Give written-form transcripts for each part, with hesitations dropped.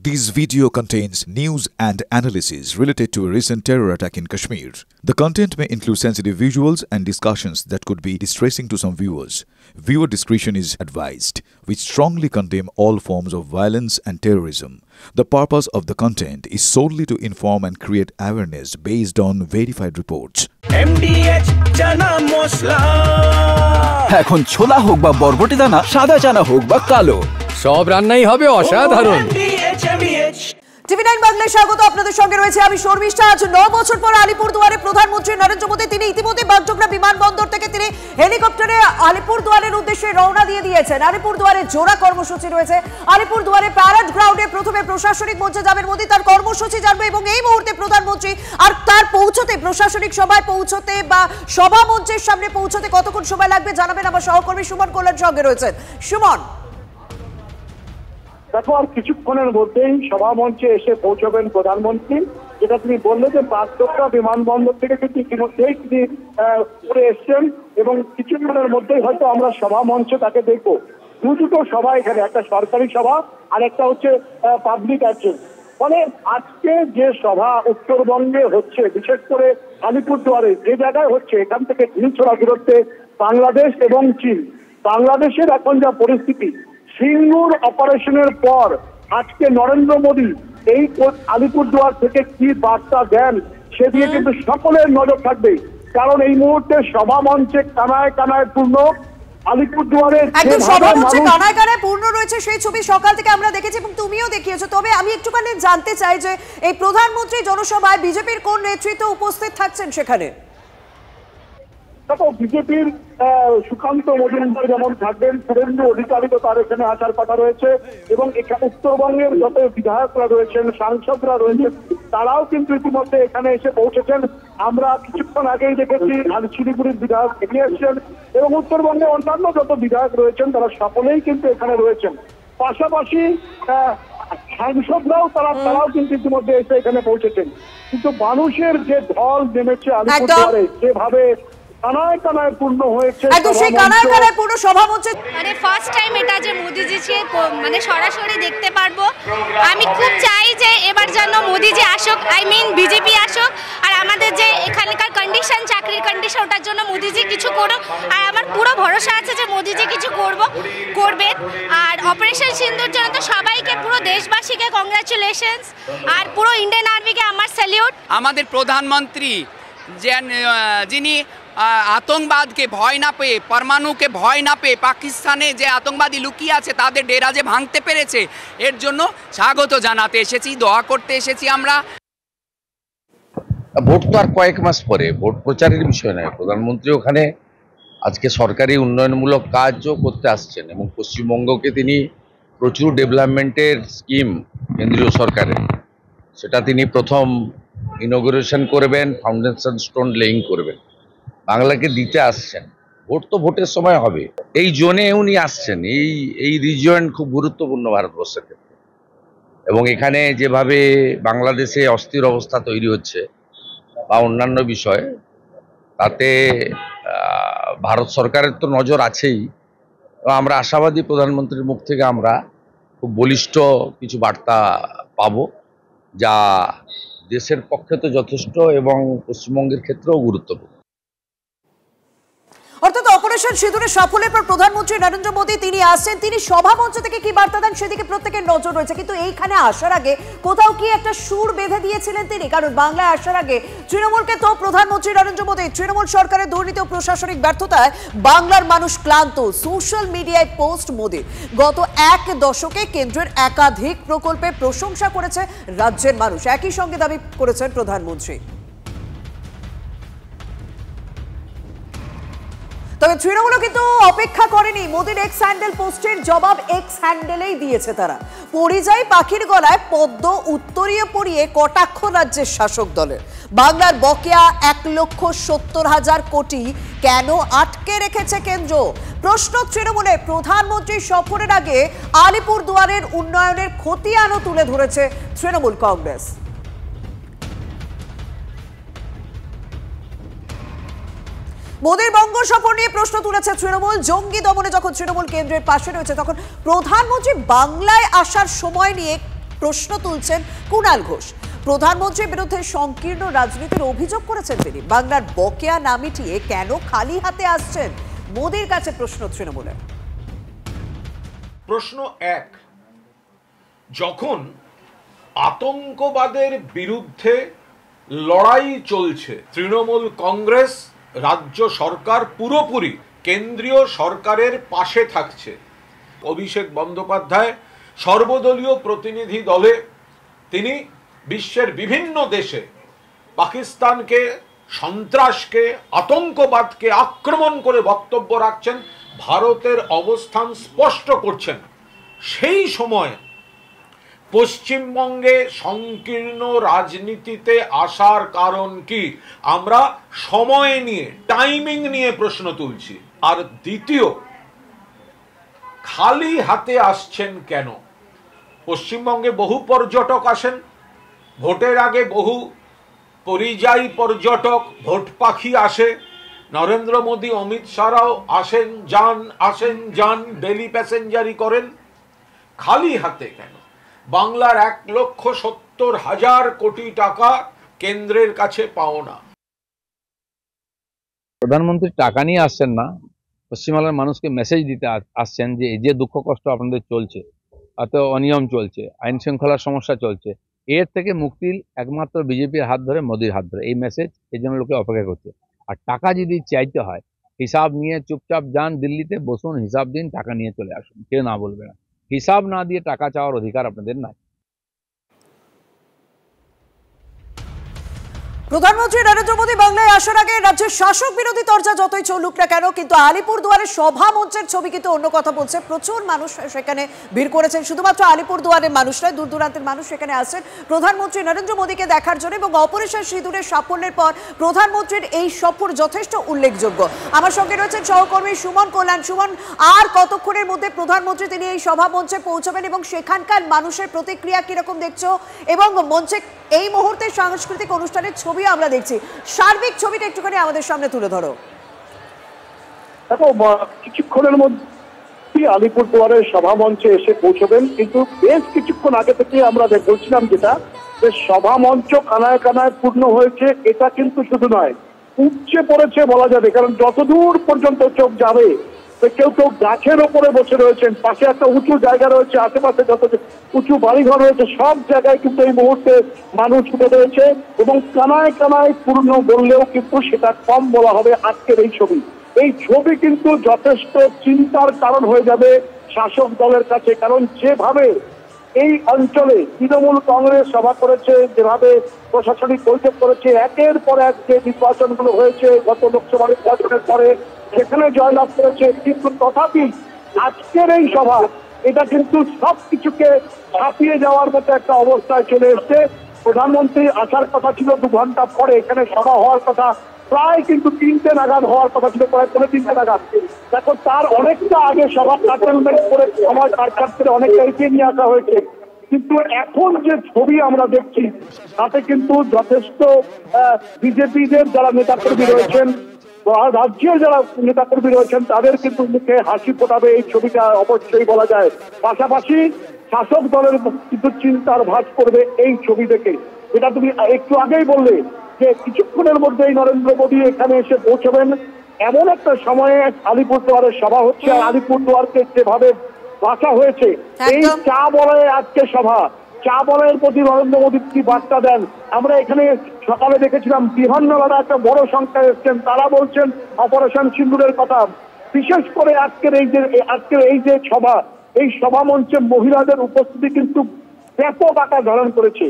This video contains news and analysis related to a recent terror attack in Kashmir. The content may include sensitive visuals and discussions that could be distressing to some viewers. Viewer discretion is advised. We strongly condemn all forms of violence and terrorism. The purpose of the content is solely to inform and create awareness based on verified reports. MDH chana mosla এখন ছোলা হোক বা বরবটি দানা, সাদা চানা হোক বা কালো, সব রান্নাই হবে অসাধারণ। টিভি9 বাংলায় স্বাগত। আপনাদের সঙ্গে রয়েছে আমি শর্মিষ্ঠা। আজ 9 বছর পর আলিপুরদুয়ারে প্রধানমন্ত্রী নরেন্দ্র মোদী তিনি ইতিমধ্যে বাগডোগরা বিমানবন্দর থেকে তিনি হেলিকপ্টারে আলিপুরদুয়ারের উদ্দেশ্যে রওনা দিয়ে দিয়েছেন। আলিপুরদুয়ারে জোড়া কর্মসূচি রয়েছে। আলিপুরদুয়ারে প্যারেড গ্রাউন্ডে প্রথমে প্রশাসনিক মঞ্চে যাবেন মোদী, তার কর্মসূচি জানবে এবং এই মুহূর্তে প্রধানমন্ত্রী আর তার পৌঁছতে প্রশাসনিক সভায় পৌঁছতে বা সভা মঞ্চের সামনে পৌঁছতে কতক্ষণ সময় লাগবে জানাবেন আমার সহকর্মী সুমন কল্যাণ সঙ্গে রয়েছেন। সুমন, দেখো আর কিছুক্ষণের মধ্যেই সভা মঞ্চে এসে পৌঁছবেন প্রধানমন্ত্রী। যেটা তিনি বললেন যে বাগডোগরা বিমানবন্দর থেকে কিন্তু ইতিমধ্যেই তিনি উড়ে এসছেন এবং কিছুক্ষণের মধ্যেই হয়তো আমরা সভা মঞ্চে তাকে দেখবো। দুটো সভা এখানে, একটা সরকারি সভা আর একটা হচ্ছে পাবলিক অ্যাড্রেস। ফলে আজকে যে সভা উত্তরবঙ্গে হচ্ছে, বিশেষ করে আলিপুরদুয়ারে যে জায়গায় হচ্ছে, এখান থেকে ঢিলছোড়া দূরত্বে বাংলাদেশ এবং চীন। বাংলাদেশের এখন যা পরিস্থিতি, সিঙ্গুর অপারেশনের পর আজকে নরেন্দ্র মোদী এই আলিপুরদুয়ার থেকে কি বার্তা দেন সেদিকে কিন্তু সকলের নজর থাকবে। কারণ এই মুহূর্তে সভা মঞ্চে কানায় কানায় পূর্ণ। আলিপুরদুয়ারে একদম সভা মঞ্চে কানায় কানায় পূর্ণ রয়েছে, সেই ছবি সকাল থেকে আমরা দেখেছি এবং তুমিও দেখিয়েছো। তবে আমি একটুখানি জানতে চাই যে এই প্রধানমন্ত্রী জনসভায় বিজেপির কোন নেতৃত্ব উপস্থিত থাকছেন সেখানে? দেখো, বিজেপির সুকান্ত মজুমদার যেমন থাকবেন, শুভেন্দু অধিকারী তো তার এখানে আসার কথা রয়েছে এবং উত্তরবঙ্গের যত বিধায়করা রয়েছেন, সাংসদরা রয়েছেন, তারাও কিন্তু ইতিমধ্যে এখানে এসে পৌঁছেছেন। আমরা কিছুক্ষণ আগেই দেখেছি শিলিগুড়ির বিধায়ক এগিয়ে এসছেন এবং উত্তরবঙ্গে অন্যান্য যত বিধায়ক রয়েছেন তারা সকলেই কিন্তু এখানে রয়েছেন। পাশাপাশি সাংসদরাও তারাও কিন্তু ইতিমধ্যে এসে এখানে পৌঁছেছেন। কিন্তু মানুষের যে ঢল নেমেছে আলিপুরদুয়ারে, যেভাবে কানায় কানায় পূর্ণ হয়েছে, একদম সেই কানায় কানায় পূর্ণ সভা মঞ্চে মানে ফার্স্ট টাইম এটা যে মোদিজিকে মানে সরাসরি দেখতে পারবো। আমি খুব চাই যে এবার যেন মোদিজি আসুক, আই মিন বিজেপি আসুক, আর আমাদের যে এখানকার কন্ডিশন, চাকরির কন্ডিশন, ওটার জন্য মোদিজি কিছু করুক। আর আমার পুরো ভরসা আছে যে মোদিজি কিছু করবেন। আর অপারেশন সিন্দুর জন্য তো সবাইকে, পুরো দেশবাসীকে কংগ্রাচুলেশনস, আর পুরো ইন্ডিয়ান আর্মিকে আমার স্যালিউট। আমাদের প্রধানমন্ত্রী যিনি আতঙ্কবাদকে ভয় না পেয়ে, পরমাণুকে ভয় না পেয়ে, পাকিস্তানে যে আতঙ্কবাদী লুকিয়ে আছে তাদের ডেরা যে ভাঙতে পেরেছে, এর জন্য স্বাগত জানাতে এসেছি, দোয়া করতে এসেছি আমরা। ভোট তো আর কয়েক মাস পরে, ভোট প্রচারের বিষয় নয়। প্রধানমন্ত্রী ওখানে আজকে সরকারি উন্নয়নমূলক কাজও করতে আসছেন এবং পশ্চিমবঙ্গকে তিনি প্রচুর ডেভেলপমেন্টের স্কিম কেন্দ্রীয় সরকারের, সেটা তিনি প্রথম ইনগুরেশন করবেন, ফাউন্ডেশন স্টোন লেইং করবেন, বাংলাকে দিতে আসছেন। ভোট তো ভোটের সময় হবে। এই জোনে উনি আসছেন, এই রিজিয়ন খুব গুরুত্বপূর্ণ ভারতবর্ষের ক্ষেত্রে। এবং এখানে যেভাবে বাংলাদেশে অস্থির অবস্থা তৈরি হচ্ছে বা অন্যান্য বিষয়, তাতে ভারত সরকারের তো নজর আছেই। আমরা আশাবাদী প্রধানমন্ত্রীর মুখ থেকে আমরা খুব বলিষ্ঠ কিছু বার্তা পাবো, যা দেশের পক্ষে তো যথেষ্ট এবং পশ্চিমবঙ্গের ক্ষেত্রেও গুরুত্বপূর্ণ। অর্থাৎ অপারেশন সিঁদুরের সাফল্যের পর প্রধানমন্ত্রী নরেন্দ্র মোদী তিনি আসছেন, তিনি সভা মঞ্চ থেকে কি বার্তা দেন সেদিকে প্রত্যেকের নজর রয়েছে। কিন্তু এইখানে আসার আগে কোথাও কি একটা সুর বেঁধে দিয়েছিলেন তিনি? কারণ বাংলায় আসার আগে তৃণমূলকে তো প্রধানমন্ত্রী নরেন্দ্র মোদী, তৃণমূল সরকারের দুর্নীতি ও প্রশাসনিক ব্যর্থতায় বাংলার মানুষ ক্লান্ত। সোশ্যাল মিডিয়ায় পোস্ট মোদীর। গত এক দশকে কেন্দ্রের একাধিক প্রকল্পের প্রশংসা করেছে রাজ্যের মানুষ, একই সঙ্গে দাবি করেছেন প্রধানমন্ত্রী। তবে তৃণমূলও কিন্তু অপেক্ষা করেনি, মোদীর এক্স হ্যান্ডেল পোস্টের জবাব এক্স হ্যান্ডেলেই দিয়েছে তারা। পরিযায়ী পাখির গলায় পদ্ম উত্তরীয় পরিয়ে কটাক্ষ রাজ্যের শাসক দলের। বাংলার বকেয়া 1,70,000 কোটি কেন আটকে রেখেছে কেন্দ্র? প্রশ্ন তৃণমূলের। প্রধানমন্ত্রীর সফরের আগে আলিপুরদুয়ারের উন্নয়নের খতিয়ানও তুলে ধরেছে তৃণমূল কংগ্রেস। মোদীর বঙ্গ সফর নিয়ে প্রশ্ন তুলেছে তৃণমূল। জঙ্গি দমনে যখন তৃণমূল কেন্দ্রের পাশে রয়েছে, তখন প্রধানমন্ত্রী বাংলায় আসার সময় নিয়ে প্রশ্ন তুলছেন কুণাল ঘোষ। প্রধানমন্ত্রীর বিরুদ্ধে সংকীর্ণ রাজনীতির অভিযোগ করেছেন তিনি। বাংলার বকেয়া না মিটিয়ে কেন খালি হাতে আসছেন মোদির কাছে প্রশ্ন তৃণমূলের। প্রশ্ন এক, যখন আতঙ্কবাদের বিরুদ্ধে লড়াই চলছে, তৃণমূল কংগ্রেস রাজ্য সরকার পুরোপুরি কেন্দ্রীয় সরকারের পাশে থাকছে। অভিষেক বন্দ্যোপাধ্যায় সর্বদলীয় প্রতিনিধি দলে তিনি বিশ্বের বিভিন্ন দেশে পাকিস্তানকে, সন্ত্রাসকে, আতঙ্কবাদকে আক্রমণ করে বক্তব্য রাখছেন, ভারতের অবস্থান স্পষ্ট করছেন। সেই সময় পশ্চিমবঙ্গে সংকীর্ণ রাজনীতিতে আসার কারণ কি? আমরা সময় নিয়ে, টাইমিং নিয়ে প্রশ্ন তুলছি। আর দ্বিতীয়, খালি হাতে আসছেন কেন? পশ্চিমবঙ্গে বহু পর্যটক আসেন, ভোটের আগে বহু পরিযায়ী পর্যটক, ভোট পাখি আসে। নরেন্দ্র মোদী, অমিত শাহরাও আসেন যান, ডেলি প্যাসেঞ্জারি করেন। খালি হাতে কেন? বাংলার 1,70,000 কোটি টাকা কেন্দ্রের কাছে পাওনা। প্রধানমন্ত্রী টাকা নিয়ে আসছেন না, পশ্চিমবাংলার মানুষকে মেসেজ দিতে আসছেন যে এই যে দুঃখ কষ্ট আপনাদের চলছে, এত অনিয়ম চলছে, আইন শৃঙ্খলার সমস্যা চলছে, এর থেকে মুক্তির একমাত্র বিজেপির হাত ধরে, মোদির হাত ধরে। এই মেসেজ এই জন্য লোকে অপেক্ষা করছে। আর টাকা যদি চাইতে হয়, হিসাব নিয়ে চুপচাপ যান দিল্লিতে, বসুন, হিসাব দিন, টাকা নিয়ে চলে আসুন, কেউ না বলবে না। হিসাব না দিয়ে টাকা চাওয়ার অধিকার আপনাদের নাই। প্রধানমন্ত্রী নরেন্দ্র মোদী বাংলায় আসার আগে রাজ্যের শাসক বিরোধী তরজা যতই চলুক না কেন, কিন্তু আলিপুরদুয়ারের সভা মঞ্চের ছবি কিন্তু অন্য কথা বলছে। প্রচুর মানুষ সেখানে ভিড় করেছেন। শুধুমাত্র আলিপুরদুয়ারের মানুষ নয়, দূর দূরান্তের মানুষ সেখানে আসছেন প্রধানমন্ত্রী নরেন্দ্র মোদীকে দেখার জন্য। এবং অপারেশন সিঁদুরের সাফল্যের পর প্রধানমন্ত্রীর এই সফর যথেষ্ট উল্লেখযোগ্য। আমার সঙ্গে রয়েছেন সহকর্মী সুমন কল্যাণ। সুমন, আর কতক্ষণের মধ্যে প্রধানমন্ত্রী তিনি এই সভা মঞ্চে পৌঁছবেন এবং সেখানকার মানুষের প্রতিক্রিয়া কিরকম দেখছো? এবং মঞ্চে এই মুহূর্তে সাংস্কৃতিক অনুষ্ঠানের ছবি আমরা দেখছি, সার্বিক ছবিটা একটুখানি আমাদের সামনে তুলে ধরো। দেখো, কিছুক্ষণের মধ্যে আলিপুরদুয়ারের সভা মঞ্চে এসে পৌঁছবেন, কিন্তু বেশ কিছুক্ষণ আগে থেকে আমরা বলছিলাম যেটা, যে সভা মঞ্চ কানায় কানায় পূর্ণ হয়েছে, এটা কিন্তু শুধু নয়, উপচে পড়েছে বলা যাবে। কারণ যতদূর পর্যন্ত চোখ যাবে, কেউ কেউ গাছের ওপরে বসে রয়েছেন, পাশে একটা উঁচু জায়গা রয়েছে, আশেপাশে যত উঁচু বাড়িঘর রয়েছে, সব জায়গায় কিন্তু এই মুহূর্তে মানুষ উঠে রয়েছে। এবং কানায় কানায় পূর্ণ বললেও কিন্তু সেটা কম বলা হবে আজকের এই ছবি। এই ছবি কিন্তু যথেষ্ট চিন্তার কারণ হয়ে যাবে শাসক দলের কাছে। কারণ যেভাবে এই অঞ্চলে তৃণমূল কংগ্রেস সভা করেছে, যেভাবে প্রশাসনিক বৈঠক করেছে, একের পর এক যে নির্বাচনগুলো হয়েছে গত লোকসভা নির্বাচনের পরে, সেখানে জয়লাভ করেছে, কিন্তু তথাপি আজকের এই সভা, এটা কিন্তু সবকিছুকে ছাপিয়ে যাওয়ার মতো একটা অবস্থায় চলে এসছে। প্রধানমন্ত্রী আসার কথা ছিল 2 ঘন্টা পরে, এখানে সভা হওয়ার কথা প্রায় কিন্তু 3টে নাগাদ হওয়ার কথা ছিল, প্রায় 3:30 নাগাদ। দেখো, তার অনেকটা আগে সভা কাটেলমেন্ট করে সময় কাটতে অনেকটা এগিয়ে নিয়ে আসা হয়েছে। কিন্তু এখন যে ছবি আমরা দেখছি, তাতে কিন্তু যথেষ্ট বিজেপিদের যারা নেতাকর্মী রয়েছেন, রাজ্যের যারা নেতাকর্মী রয়েছেন, তাদের কিন্তু মুখে হাসি ফোটাবে এই ছবিটা অবশ্যই বলা যায়। পাশাপাশি শাসক দলের কিন্তু চিন্তার ভাঁজ করবে এই ছবি দেখে। এটা তুমি একটু আগেই বললে যে কিছুক্ষণের মধ্যেই নরেন্দ্র মোদী এখানে এসে পৌঁছবেন। এমন একটা সময়ে আলিপুরদুয়ারের সভা হচ্ছে, আর আলিপুরদুয়ারকে যেভাবে বাঁচা হয়েছে, এই চা বলয়ে আজকে সভা, চা বলয়ের প্রতি নরেন্দ্র মোদী কি বার্তা দেন? আমরা এখানে সকালে দেখেছিলাম বিহান্নলারা একটা বড় সংখ্যা এসছেন, তারা বলছেন অপারেশন সিঁদুরের কথা। বিশেষ করে আজকের এই যে সভা, এই সভা মঞ্চে মহিলাদের উপস্থিতি কিন্তু ব্যাপক আকার ধারণ করেছে।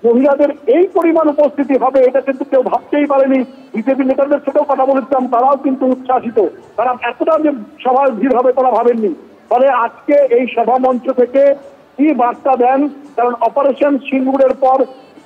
মহিলাদের এই পরিমাণ উপস্থিতি হবে এটা কিন্তু কেউ ভাবতেই পারেনি। বিজেপি নেতাদের সাথেও কথা বলেছিলাম, তারাও কিন্তু উচ্ছ্বাসিত, তারা এতটা যে সভায় ভিড় হবে তারা ভাবেননি। ফলে আজকে এই সভা মঞ্চ থেকে কি বার্তা দেন? কারণ অপারেশন সিঁদুরের পর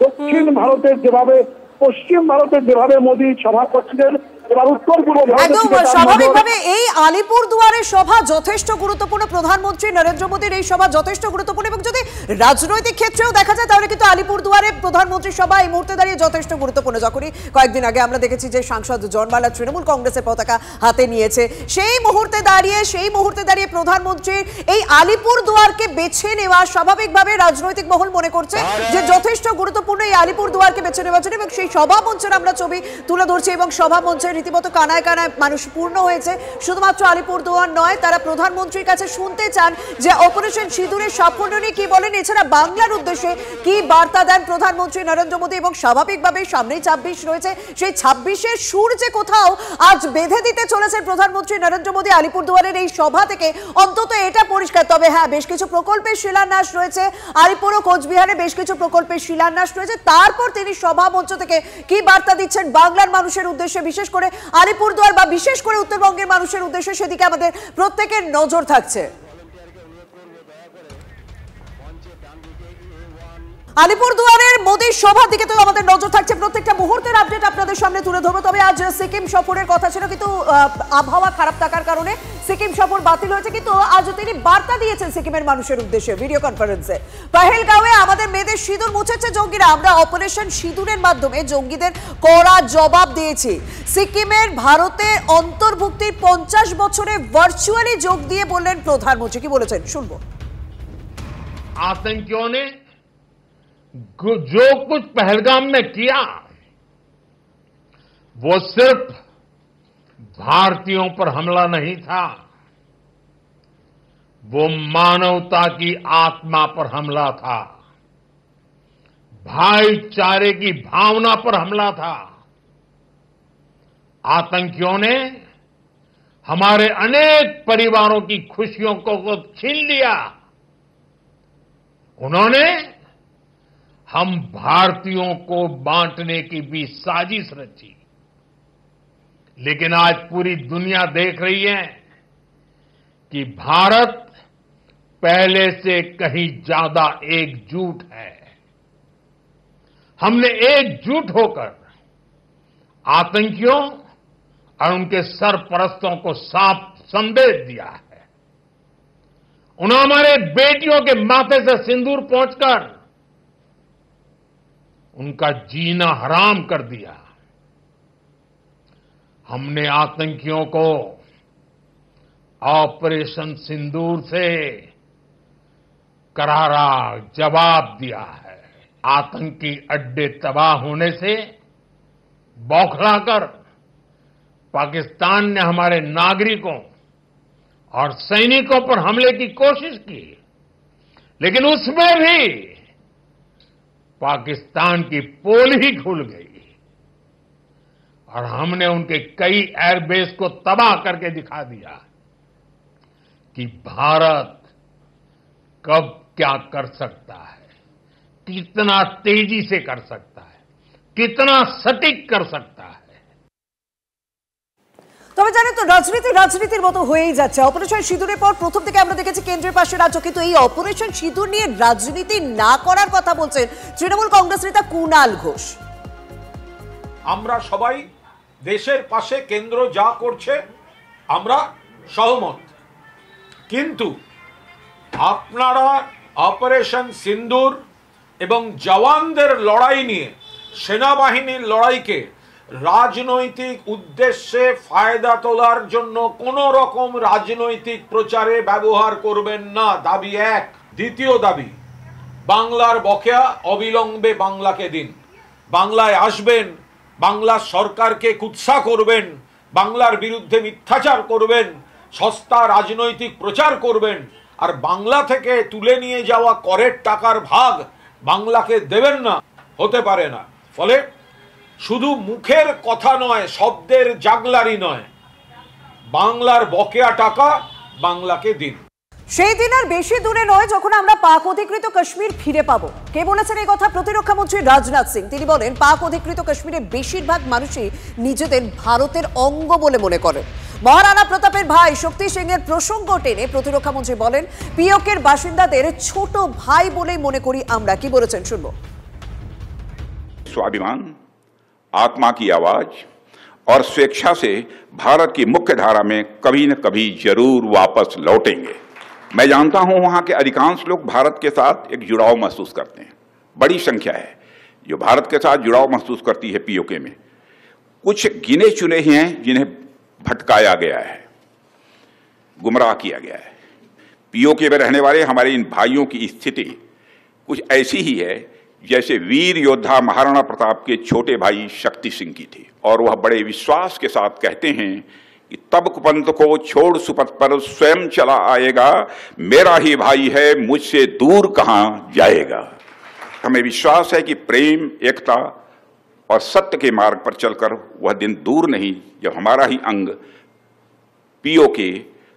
দক্ষিণ ভারতের যেভাবে, পশ্চিম ভারতের যেভাবে মোদী সভা করছিলেন, এবার উত্তর পূর্ব একদম স্বাভাবিকভাবে এই আলিপুরদুয়ারের সভা যথেষ্ট গুরুত্বপূর্ণ, প্রধানমন্ত্রী নরেন্দ্র মোদীর এই সভা যথেষ্ট গুরুত্বপূর্ণ, এবং যদি রাজনৈতিক ক্ষেত্রেও দেখা যায় তাহলে কিন্তু আলিপুরদুয়ারে প্রধানমন্ত্রীর সভা এই মুহূর্তে দাঁড়িয়ে যথেষ্ট গুরুত্বপূর্ণ। যখনই কয়েকদিন আগে আমরা দেখেছি যে সাংসদ জনবালা তৃণমূল কংগ্রেসের পতাকা হাতে নিয়েছে, সেই মুহূর্তে দাঁড়িয়ে প্রধানমন্ত্রীর এই আলিপুরদুয়ারকে বেছে নেওয়া স্বাভাবিকভাবে রাজনৈতিক মহল মনে করছে যে যথেষ্ট গুরুত্বপূর্ণ এই আলিপুরদুয়ারকে বেছে নেওয়ার জন্য, এবং সেই সভা মঞ্চের আমরা ছবি তুলে ধরছি এবং সভা মঞ্চের রীতিমতো কানায় কানায় মানুষ পূর্ণ হয়েছে। শুধুমাত্র আলিপুরদুয়ার নয়, তারা প্রধানমন্ত্রীর কাছে শুনতে চান যে অপারেশন সিঁদুরের সাফল্য নিয়ে কি বলেন, এছাড়া বাংলার উদ্দেশ্যে কি বার্তা দেন প্রধানমন্ত্রী নরেন্দ্র মোদী। এবং স্বাভাবিকভাবে সামনেই 26 রয়েছে, সেই 26-এর সুর যে কোথাও আজ বেঁধে দিতে চলেছেন প্রধানমন্ত্রী নরেন্দ্র মোদী আলিপুরদুয়ারের এই সভা থেকে, অন্তত এটা পরিষ্কার। তবে হ্যাঁ, বেশ কিছু প্রকল্পের শিলান্যাস রয়েছে, আলিপুর ও কোচবিহারে বেশ কিছু প্রকল্পের শিলান্যাস রয়েছে। তারপর তিনি সভা মঞ্চ থেকে কি বার্তা দিচ্ছেন বাংলার মানুষের উদ্দেশ্যে, বিশেষ করে আলিপুরদুয়ার বা বিশেষ করে উত্তরবঙ্গের মানুষের উদ্দেশ্যে, সেদিকে আমাদের প্রত্যেকের নজর থাকছে। আলিপুরদুয়ারের মোদীর সভার দিকে তো আমাদের নজর থাকছে, প্রত্যেকটা মুহূর্তের আপডেট আপনাদের সামনে তুলে ধরবো। তবে আজ সিকিম সফরের কথা ছিল, কিন্তু আবহাওয়া খারাপ থাকার কারণে সিকিম সফর বাতিল হয়েছে, কিন্তু আজ তিনি বার্তা দিয়েছেন সিকিমের মানুষের উদ্দেশ্যে ভিডিও কনফারেন্সে। পহেলগাঁওয়ে আমাদের মেয়েদের সিঁদুর মুছেছে জঙ্গিরা, আমরা অপারেশন সিঁদুরের মাধ্যমে জঙ্গিদের কড়া জবাব দিয়েছি। সিকিমের ভারতের অন্তর্ভুক্তির 50 বছরে ভার্চুয়ালি যোগ দিয়ে বললেন প্রধানমন্ত্রী। কি বলেছেন শুনবো। आतंकियों ने जो कुछ पहलगाम में किया वो सिर्फ भारतीयों पर हमला नहीं था, वो मानवता की आत्मा पर हमला था, भाईचारे की भावना पर हमला था। आतंकियों ने हमारे अनेक परिवारों की खुशियों को छीन लिया। उन्होंने हम भारतीयों को बांटने की भी साजिश रची, लेकिन आज पूरी दुनिया देख रही है कि भारत पहले से कहीं ज्यादा एकजुट है। हमने एकजुट होकर आतंकियों और उनके सरपरस्तों को साफ संदेश दिया है। उन्होंने हमारे बेटियों के माथे से सिंदूर पहुंचकर उनका जीना हराम कर दिया। हमने आतंकियों को ऑपरेशन सिंदूर से करारा जवाब दिया है। आतंकी अड्डे तबाह होने से बौखलाकर पाकिस्तान ने हमारे नागरिकों और सैनिकों पर हमले की कोशिश की, लेकिन उसमें भी पाकिस्तान की पोल ही खुल गई और हमने उनके कई एयरबेस को तबाह करके दिखा दिया कि भारत कब क्या कर सकता है, कितना तेजी से कर सकता है, कितना सटीक कर सकता है। তবে জানেন তো, রাজনীতির মতো হয়েই যাচ্ছে। অপারেশন সিঁদুরের পর প্রথম থেকে আমরা দেখেছি কেন্দ্রের পাশে রাজ্য, কিন্তু এই অপারেশন সিঁদুর নিয়ে রাজনীতি না করার কথা বলছেন তৃণমূল কংগ্রেস নেতা কুণাল ঘোষ। আমরা সবাই দেশের পাশে কেন্দ্র যা করছে আমরা সহমত, কিন্তু আপনারা অপারেশন সিন্দুর এবং জওয়ানদের লড়াই নিয়ে, সেনাবাহিনীর লড়াইকে রাজনৈতিক উদ্দেশ্যে ফায়দা তোলার জন্য কোন রকম রাজনৈতিক প্রচারে ব্যবহার করবেন না। দাবি এক। দ্বিতীয় দাবি, বাংলার বকেয়া অবিলম্বে বাংলাকে দিন। বাংলায় আসবেন, বাংলা সরকারকে কুৎসা করবেন, বাংলার বিরুদ্ধে মিথ্যাচার করবেন, সস্তা রাজনৈতিক প্রচার করবেন, আর বাংলা থেকে তুলে নিয়ে যাওয়া করের টাকার ভাগ বাংলাকে দেবেন না, হতে পারে না। ফলে শুধু মুখের কথা নয়, শব্দের জাগলারি নয়, বাংলার বকেয়া টাকা বাংলাকে দিন। সেই দিন আর বেশি দূরে নয় যখন আমরা পাক অধিকৃত কাশ্মীর ফিরে পাবো। কে বলেছেন এই কথা? প্রতিরক্ষা মন্ত্রী রাজনাথ সিং। তিনি বলেন, পাক অধিকৃত কাশ্মীরের বেশিরভাগ মানুষই নিজেদের ভারতের অঙ্গ বলে মনে করেন। মহারানা প্রতাপের ভাই শক্তি সিং এর প্রসঙ্গ টেনে প্রতিরক্ষা মন্ত্রী বলেন, পিওকের বাসিন্দাদের ছোট ভাই বলেই মনে করি আমরা। কি বলেছেন শুনবো। स्वाभिमान, आत्मा की आवाज और स्वेच्छा से भारत की मुख्य धारा में कभी न कभी जरूर वापस लौटेंगे। मैं जानता हूं वहां के अधिकांश लोग भारत के साथ एक जुड़ाव महसूस करते हैं। बड़ी संख्या है जो भारत के साथ जुड़ाव महसूस करती है पीओके में। कुछ गिने चुने ही हैं जिन्हें भटकाया गया है, गुमराह किया गया है। पीओके में रहने वाले हमारे इन भाइयों की स्थिति कुछ ऐसी ही है जैसे वीर योद्धा महाराणा प्रताप के छोटे भाई शक्ति सिंह की थी। और वह बड़े विश्वास के साथ कहते हैं कि तब कुपंथ को छोड़ सुपथ पर स्वयं चला आएगा, मेरा ही भाई है मुझसे दूर कहां जाएगा। हमें विश्वास है कि प्रेम, एकता और सत्य के मार्ग पर चलकर वह दिन दूर नहीं जब हमारा ही अंग पीओके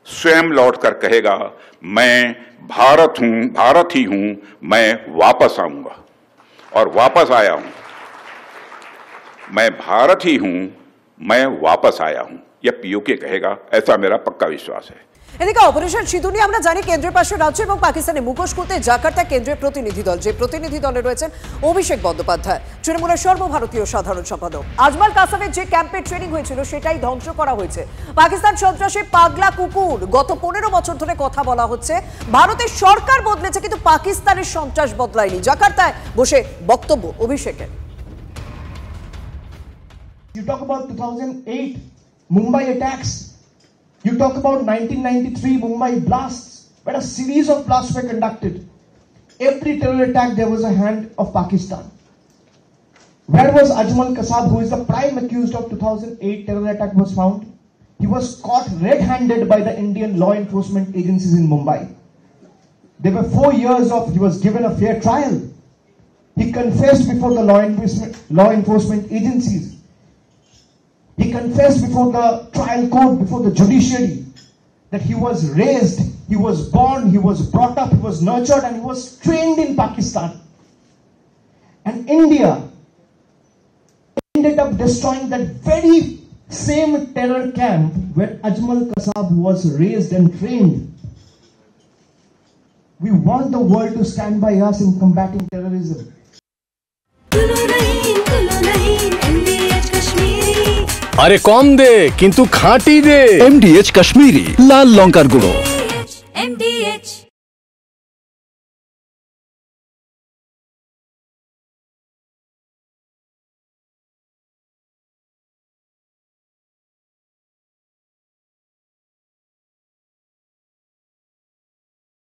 स्वयं लौटकर कहेगा, मैं भारत हूं, भारत ही हूं, मैं वापस आऊंगा। और वापस आया हूं, मैं भारत ही हूं, मैं वापस आया हूं, यह पीओके कहेगा, ऐसा मेरा पक्का विश्वास है। এদিকে অপারেশন সিঁদুর নিয়ে আমরা জানি কেন্দ্রের পাশে রাজ্য এবং পাকিস্তানের মুখোশ খুলতে জাকার্তা কেন্দ্রের প্রতিনিধি দল, যে প্রতিনিধি দলে রয়েছেন অভিষেক বন্দ্যোপাধ্যায়, তৃণমূলের সর্বভারতীয় সাধারণ সম্পাদক। আজমাল কাসামের যে ক্যাম্পে ট্রেনিং হয়েছিল সেটাই ধ্বংস করা হয়েছে। পাকিস্তান সন্ত্রাসী পাগলা কুকুর, গত 15 বছর ধরে কথা বলা হচ্ছে ভারতের সরকার বদলেছে কিন্তু পাকিস্তানের সন্ত্রাস বদলায়নি। জাকার্তায় বসে বক্তব্য অভিষেকের। You talk about 2008 Mumbai attacks. You talk about 1993 Mumbai blasts, where a series of blasts were conducted. Every terror attack there was a hand of Pakistan. Where was Ajmal Kasab, who is the prime accused of 2008 terror attack, was found? He was caught red-handed by the Indian law enforcement agencies in Mumbai. There were 4 years of, he was given a fair trial. He confessed before the law enforcement agencies. He confessed before the trial court, before the judiciary, that he was raised, he was born, he was brought up, he was nurtured, and he was trained in Pakistan. And India ended up destroying that very same terror camp where Ajmal Kasab was raised and trained. We want the world to stand by us in combating terrorism. আরে কম দে কিন্তু খাঁটি দে। MDH Kashmiri লাল লঙ্কার গুঁড়ো। MDH